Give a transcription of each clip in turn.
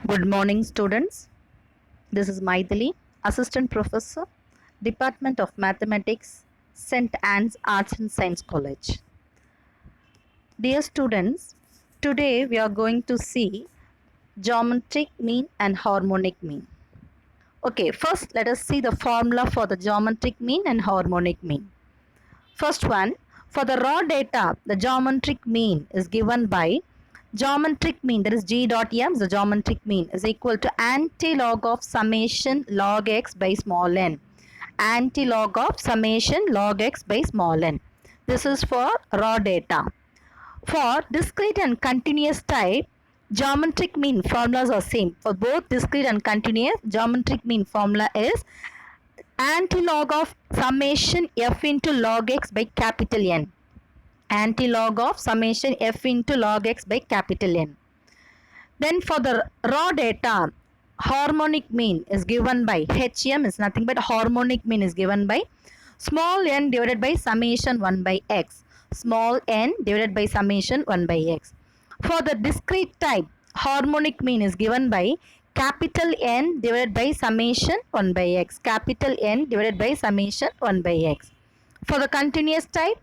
Good morning, students. This is Maithili, Assistant Professor, Department of Mathematics, St. Anne's Arts and Science College. Dear students, today we are going to see geometric mean and harmonic mean. Okay, first let us see the formula for the geometric mean and harmonic mean. First one, for the raw data, the geometric mean is given by geometric mean, that is g dot m, the geometric mean is equal to antilog of summation log x by small n. Antilog of summation log x by small n. This is for raw data. For discrete and continuous type, geometric mean formulas are same. For both discrete and continuous, geometric mean formula is antilog of summation f into log x by capital N. Antilog of summation f into log x by capital N. Then for the raw data, harmonic mean is given by HM is nothing but harmonic mean is given by small n divided by summation 1 by x. Small n divided by summation 1 by x. For the discrete type, harmonic mean is given by capital N divided by summation 1 by x. Capital N divided by summation 1 by x. For the continuous type,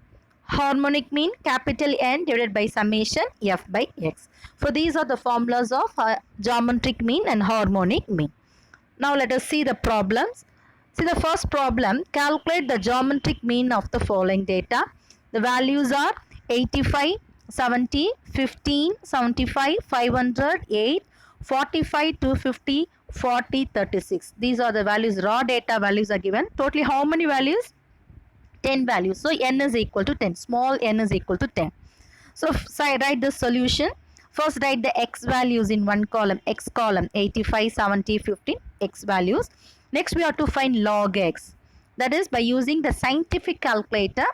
harmonic mean capital N divided by summation f by x. For these are the formulas of geometric mean and harmonic mean. Now let us see the problems. See the first problem, calculate the geometric mean of the following data. The values are 85, 70, 15, 75, 500, 8, 45, 250, 40, 36. These are the values, raw data values are given. Totally how many values? 10 values. So n is equal to 10. Small n is equal to 10. So write the solution. First write the x values in one column. X column 85, 70, 15 x values. Next we have to find log x. That is by using the scientific calculator.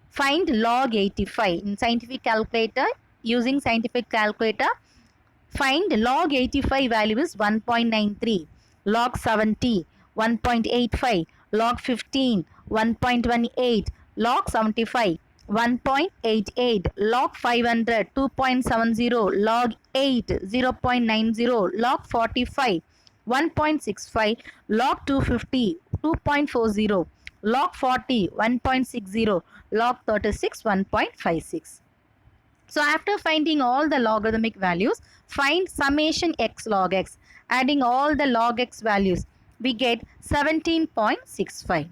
Find log 85. In scientific calculator, using scientific calculator, find log 85 value is 1.93. Log 70, 1.85. Log 15, 1.18, log 75, 1.88, log 500, 2.70, log 8, 0.90, log 45, 1.65, log 250, 2.40, log 40, 1.60, log 36, 1.56. So after finding all the logarithmic values, find summation x log x. Adding all the log x values, we get 17.65.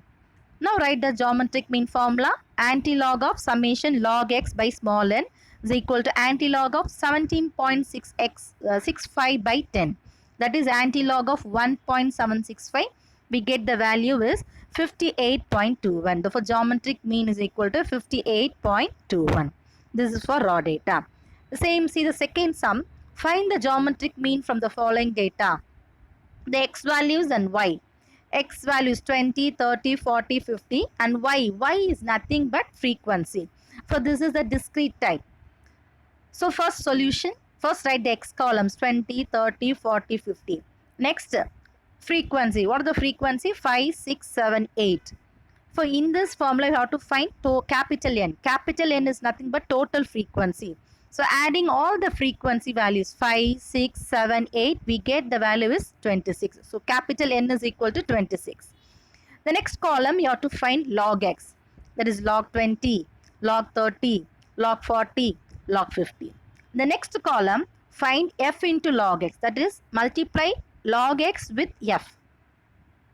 Now write the geometric mean formula. Antilog of summation log x by small n is equal to antilog of 17.65 by 10. That is antilog of 1.765. We get the value is 58.21. Therefore geometric mean is equal to 58.21. This is for raw data. The same, see the second sum. Find the geometric mean from the following data. The x values and y. X values 20, 30, 40, 50 and y. Y is nothing but frequency. So this is the discrete type. So first solution. First write the x columns 20, 30, 40, 50. Next frequency. What are the frequency? 5, 6, 7, 8. So in this formula you have to find capital N. Capital N is nothing but total frequency. So adding all the frequency values 5, 6, 7, 8, we get the value is 26. So capital N is equal to 26. The next column you have to find log x. That is log 20, log 30, log 40, log 50. The next column find f into log x. That is multiply log x with f.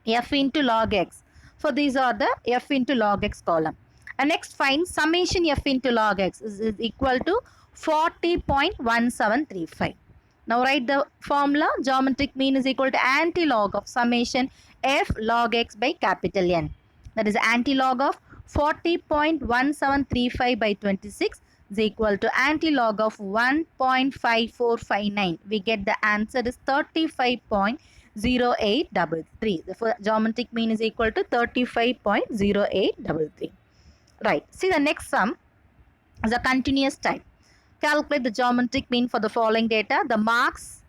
F into log x. So these are the f into log x column. And next find summation f into log x is equal to 40.1735. Now write the formula. Geometric mean is equal to antilog of summation f log x by capital N. That is antilog of 40.1735 by 26 is equal to antilog of 1.5459. We get the answer is 35.0833. Therefore geometric mean is equal to 35.0833. Right. See the next sum is a continuous type. Calculate the geometric mean for the following data. The marks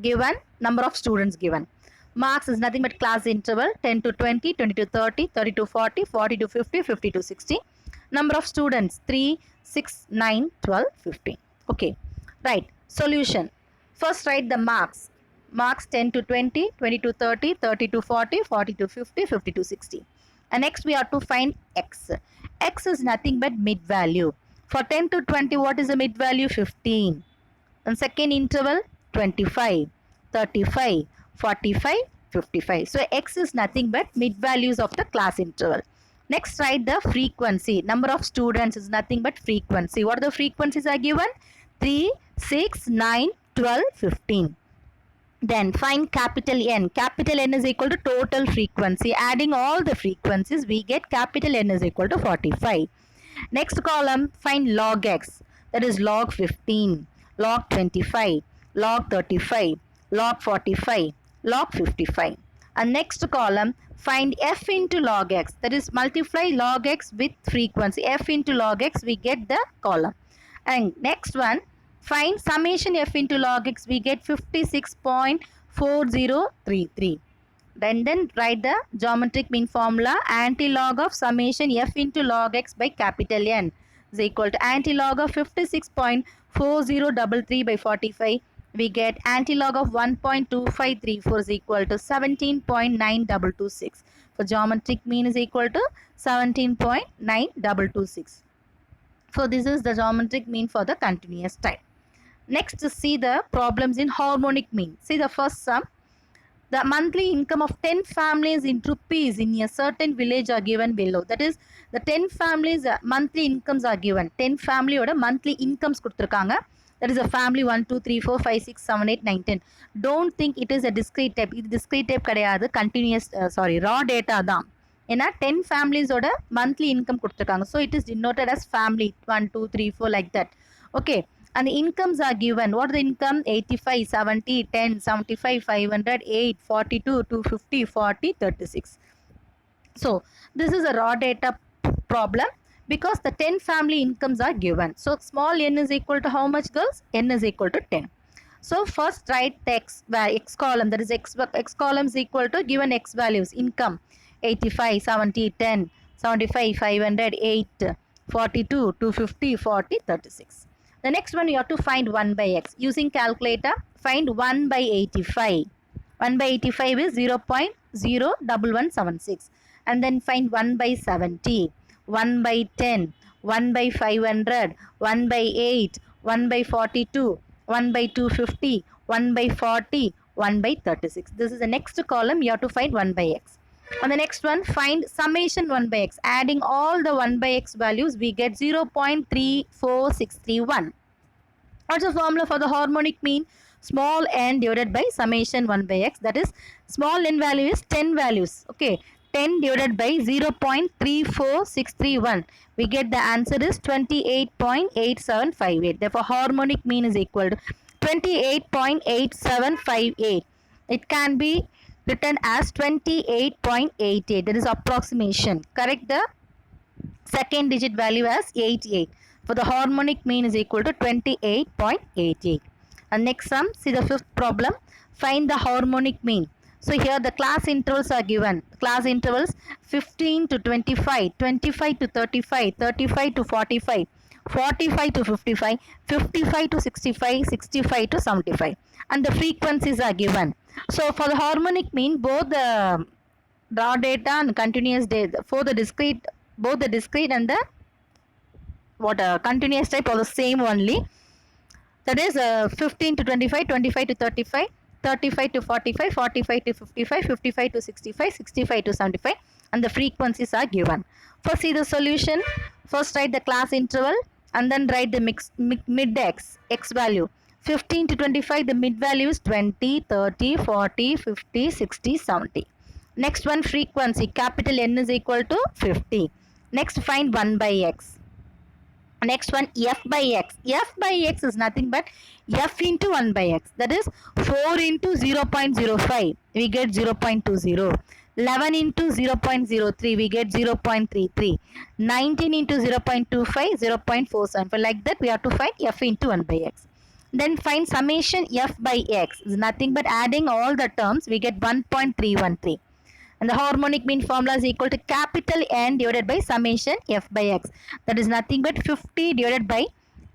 given, number of students given. Marks is nothing but class interval 10 to 20, 20 to 30, 30 to 40, 40 to 50, 50 to 60. Number of students 3, 6, 9, 12, 15. Okay. Right. Solution. First write the marks. marks 10 to 20, 20 to 30, 30 to 40, 40 to 50, 50 to 60. And next we have to find x. X is nothing but mid value. For 10 to 20, what is the mid value? 15. And second interval 25, 35, 45, 55. So x is nothing but mid values of the class interval. Next, write the frequency. Number of students is nothing but frequency. What are the frequencies are given? 3, 6, 9, 12, 15. Then find capital N. Capital N is equal to total frequency. Adding all the frequencies, we get capital N is equal to 45. Next column, find log x. That is log 15, log 25, log 35, log 45, log 55. And next column, find f into log x. That is multiply log x with frequency. F into log x, we get the column. And next one, find summation f into log x. We get 56.4033. Then write the geometric mean formula. Antilog of summation f into log x by capital N is equal to antilog of 56.4033 by 45. We get antilog of 1.2534 is equal to 17.9226. For geometric mean is equal to 17.9226. So this is the geometric mean for the continuous time. Next, see the problems in harmonic mean. See the first sum. The monthly income of 10 families in rupees in a certain village are given below. That is, the 10 families monthly incomes are given. 10 family oda monthly incomes kuduthirukanga. That is a family 1, 2, 3, 4, 5, 6, 7, 8, 9, 10. Don't think it is a discrete type. This discrete type kadayadu. Continuous, raw data தான். ஏன்னா 10 families oda monthly income kuduthirukanga. So it is denoted as family 1, 2, 3, 4 like that. Okay. And the incomes are given. What are the income? 85, 70, 10, 75, 500, 8, 42, 250, 40, 36. So this is a raw data problem because the 10 family incomes are given. So small n is equal to how much, girls? N is equal to 10. So first write the x column. That is x column is equal to given x values. Income 85, 70, 10, 75, 500, 8, 42, 250, 40, 36. The next one you have to find 1 by x. Using calculator, find 1 by 85. 1 by 85 is 0.01176. And then find 1 by 70, 1 by 10, 1 by 500, 1 by 8, 1 by 42, 1 by 250, 1 by 40, 1 by 36. This is the next column. You have to find 1 by x. On the next one, find summation 1 by x. Adding all the 1 by x values, we get 0.34631. What's the formula for the harmonic mean? Small n divided by summation 1 by x. That is, small n value is 10 values. Okay, 10 divided by 0.34631. We get the answer is 28.8758. Therefore, harmonic mean is equal to 28.8758. It can be written as 28.88. That is approximation. Correct the second digit value as 88. For the harmonic mean is equal to 28.88. And next sum, see the fifth problem. Find the harmonic mean. So here the class intervals are given. Class intervals 15 to 25, 25 to 35, 35 to 45, 45 to 55, 55 to 65, 65 to 75. And the frequencies are given. So for the harmonic mean, both the raw data and continuous data, for the discrete, both the discrete and the continuous type are the same only. That is 15 to 25, 25 to 35, 35 to 45, 45 to 55, 55 to 65, 65 to 75, and the frequencies are given. First, see the solution. First, write the class interval and then write the mid x value. 15 to 25, the mid value is 20, 30, 40, 50, 60, 70. Next one, frequency. Capital N is equal to 50. Next, find 1 by x. Next one, f by x. F by x is nothing but f into 1 by x. That is 4 into 0.05. We get 0.20. 11 into 0.03. We get 0.33. 19 into 0.25. 0.47. Like that, we have to find f into 1 by x. Then find summation f by x. Is nothing but adding all the terms. We get 1.313. And the harmonic mean formula is equal to capital N divided by summation f by x. That is nothing but 50 divided by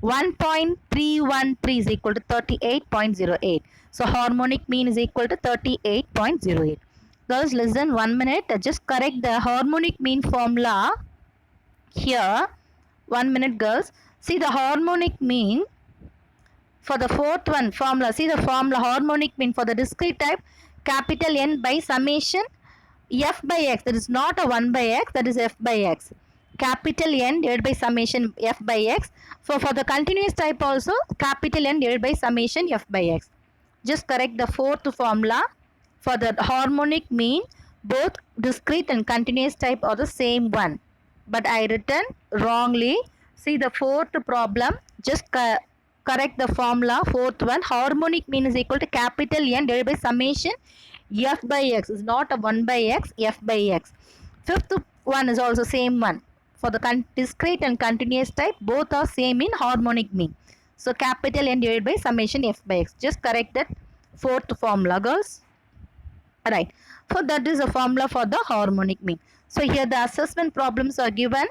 1.313 is equal to 38.08. So harmonic mean is equal to 38.08. Girls, listen 1 minute. Just correct the harmonic mean formula here. 1 minute, girls. See the harmonic mean for the fourth one formula. See the formula harmonic mean for the discrete type, capital N by summation f by x. That is not a 1 by x, that is f by x. Capital N divided by summation f by x. So for the continuous type also, capital N divided by summation f by x. Just correct the fourth formula. For the harmonic mean, both discrete and continuous type are the same one. But I written wrongly. See the fourth problem. Just correct the formula. Fourth one, harmonic mean is equal to capital N divided by summation f by x. Is not a 1 by x, f by x. Fifth one is also same one. For the discrete and continuous type, both are same in harmonic mean. So capital N divided by summation f by x. Just correct that fourth formula, girls. Right. So that is a formula for the harmonic mean. So here the assessment problems are given.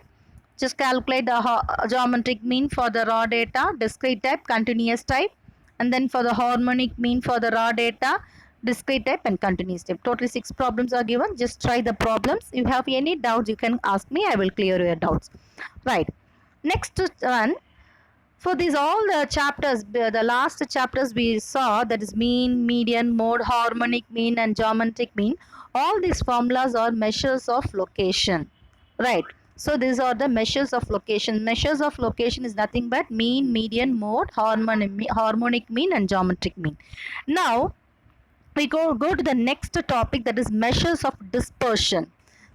Just calculate the geometric mean for the raw data, discrete type, continuous type, and then for the harmonic mean for the raw data, discrete type and continuous type. Totally 6 problems are given. Just try the problems. If you have any doubts, you can ask me. I will clear your doubts. Right. Next one. For these all the chapters, the last chapters we saw, that is mean, median, mode, harmonic mean and geometric mean. All these formulas are measures of location. Right. So these are the measures of location. Measures of location is nothing but mean, median, mode, harmonic mean and geometric mean. Now we go to the next topic, that is measures of dispersion.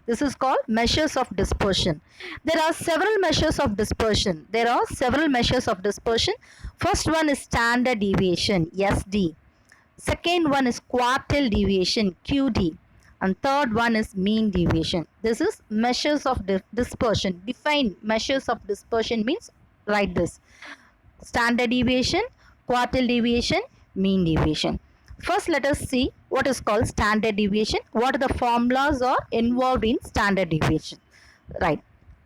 This is called measures of dispersion. There are several measures of dispersion. First one is standard deviation, SD. Second one is quartile deviation, QD. And third one is mean deviation. This is measures of dispersion. Define measures of dispersion means write this. Standard deviation, quartile deviation, mean deviation. First, let us see what is called standard deviation. What are the formulas are involved in standard deviation. Right.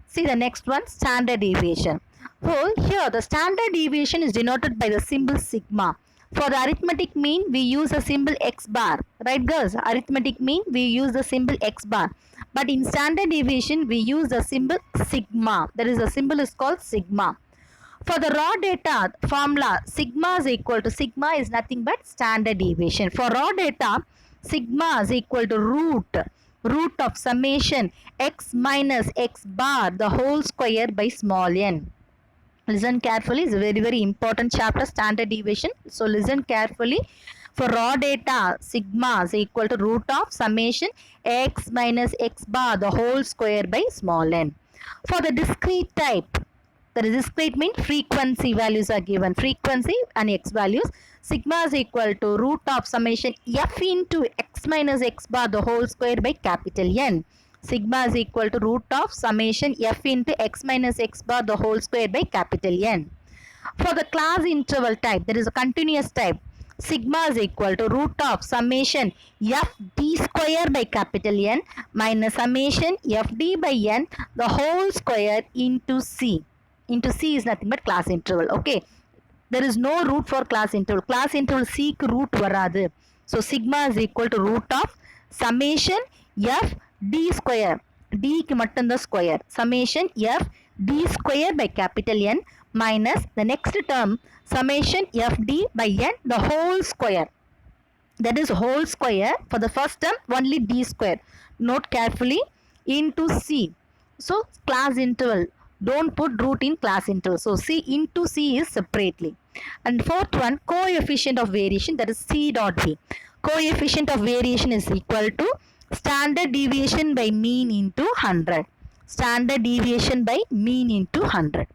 See the next one, standard deviation. So here the standard deviation is denoted by the symbol sigma. For the arithmetic mean, we use a symbol x bar. Right, girls? Arithmetic mean, we use the symbol x bar. But in standard deviation, we use the symbol sigma. That is, the symbol is called sigma. For the raw data formula, sigma is nothing but standard deviation. For raw data, sigma is equal to root of summation x minus x bar the whole square by small n. Listen carefully, it's a very, very important chapter, standard deviation. So listen carefully. For raw data, sigma is equal to root of summation x minus x bar the whole square by small n. For the discrete type, the discrete mean frequency values are given. Frequency and x values. Sigma is equal to root of summation f into x minus x bar the whole square by capital N. Sigma is equal to root of summation f into x minus x bar the whole square by capital N. For the class interval type, there is a continuous type. Sigma is equal to root of summation f d square by capital N minus summation f d by n the whole square into c. Into c is nothing but class interval. Okay. There is no root for class interval. Class interval c க்கு root வராது. So sigma is equal to root of summation f d square. d க்கு மட்டும்தான் square. Summation f d square by capital N minus the next term summation f d by n the whole square. That is whole square. For the first term only d square. Note carefully into c. So class interval. Don't put root in class interval. So c into c is separately. And fourth one, coefficient of variation, that is c dot v. Coefficient of variation is equal to standard deviation by mean into 100. Standard deviation by mean into 100.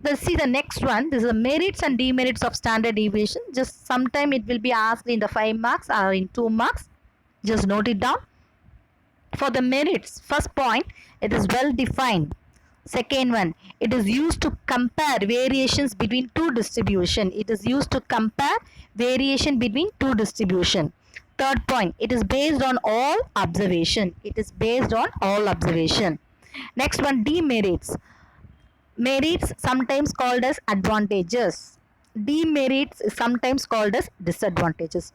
Let's see the next one. This is the merits and demerits of standard deviation. Just sometime it will be asked in the 5 marks or in 2 marks. Just note it down. For the merits, first point, it is well defined. Second one, it is used to compare variations between two distribution. It is used to compare variation between two distribution. Third point, it is based on all observation. It is based on all observation. Next one, demerits. Merits sometimes called as advantages. demerits is sometimes called as disadvantages.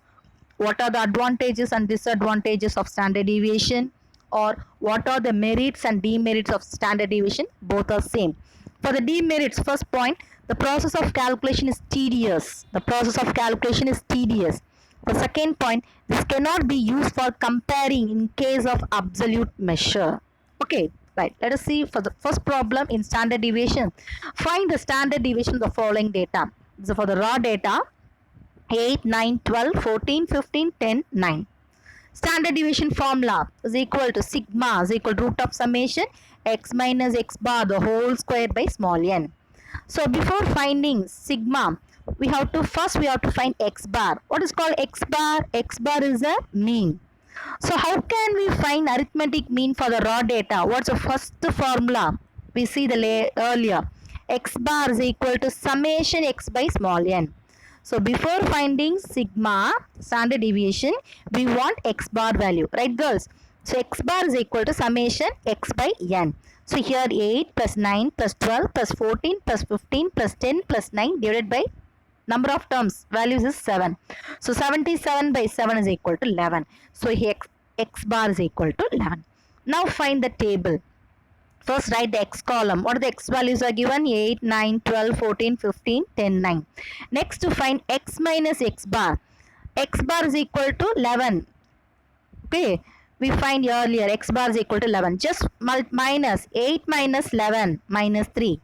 What are the advantages and disadvantages of standard deviation, or what are the merits and demerits of standard deviation? Both are same. For the demerits, first point, the process of calculation is tedious. The process of calculation is tedious. The second point, this cannot be used for comparing in case of absolute measure. Okay, right. Let us see for the first problem in standard deviation. Find the standard deviation of the following data. So for the raw data, 8, 9, 12, 14, 15, 10, 9. Standard deviation formula is equal to sigma is equal to root of summation x minus x bar the whole square by small n. So before finding sigma, we have to find x bar. What is called x bar? X bar is a mean. So how can we find arithmetic mean for the raw data? What's the first formula? We see the earlier. X bar is equal to summation x by small n. So before finding sigma, standard deviation, we want x bar value, right girls? So x bar is equal to summation x by n. So here 8 plus 9 plus 12 plus 14 plus 15 plus 10 plus 9 divided by number of terms, values is 7. So 77 by 7 is equal to 11. So here x bar is equal to 11. Now find the table. First write the x column. What are the x values are given? 8, 9, 12, 14, 15, 10, 9. Next to find x minus x bar. X bar is equal to 11. Okay. We find earlier x bar is equal to 11. Just minus 8 minus 11 minus 3.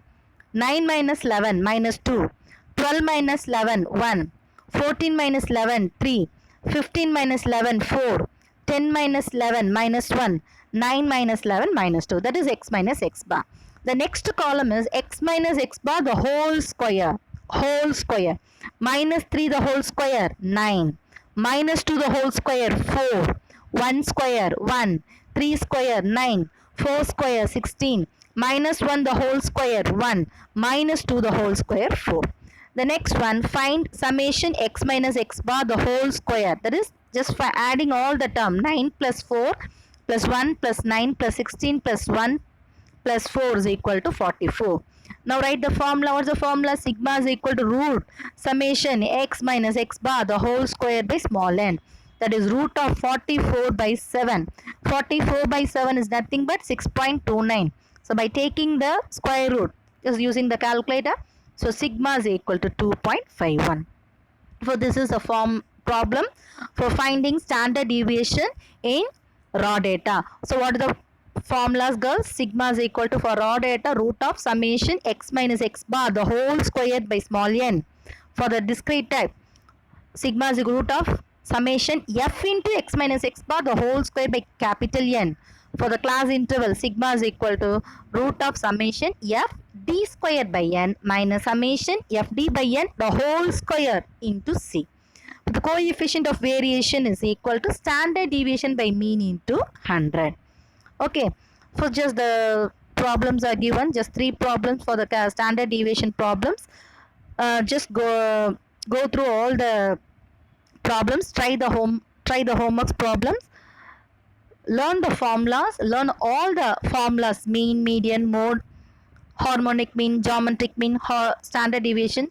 9 minus 11 minus 2. 12 minus 11 1. 14 minus 11 3. 15 minus 11 4. 10 minus 11 minus 1. 9 minus 11 minus 2. That is x minus x bar. The next column is x minus x bar the whole square. Whole square. Minus 3 the whole square 9. Minus 2 the whole square 4. 1 square 1. 3 square 9. 4 square 16. Minus 1 the whole square 1. Minus 2 the whole square 4. The next one, find summation x minus x bar the whole square. That is just for adding all the term. 9 plus 4 plus 1 plus 9 plus 16 plus 1 plus 4 is equal to 44. Now write the formula. What's the formula? Sigma is equal to root summation x minus x bar the whole square by small n. That is root of 44 by 7. 44 by 7 is nothing but 6.29. So by taking the square root, just using the calculator, so sigma is equal to 2.51. So this is a problem for finding standard deviation in raw data. So what are the formulas, girls? Sigma is equal to, for raw data, root of summation x minus x bar the whole squared by small n. For the discrete type, sigma is equal to root of summation f into x minus x bar the whole square by capital N. For the class interval, sigma is equal to root of summation f d squared by n minus summation f d by n the whole square into c. The coefficient of variation is equal to standard deviation by mean into 100. Okay, so just the problems are given, just 3 problems for the standard deviation problems. Just go through all the problems, try the homework problems, learn the formulas, learn all the formulas, mean, median, mode, harmonic mean, geometric mean, standard deviation.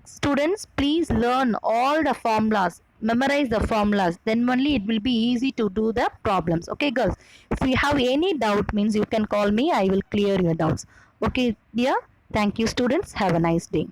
Students, please learn all the formulas, memorize the formulas, then only it will be easy to do the problems. Okay girls, if you have any doubt, means you can call me, I will clear your doubts. Okay dear, thank you students, have a nice day.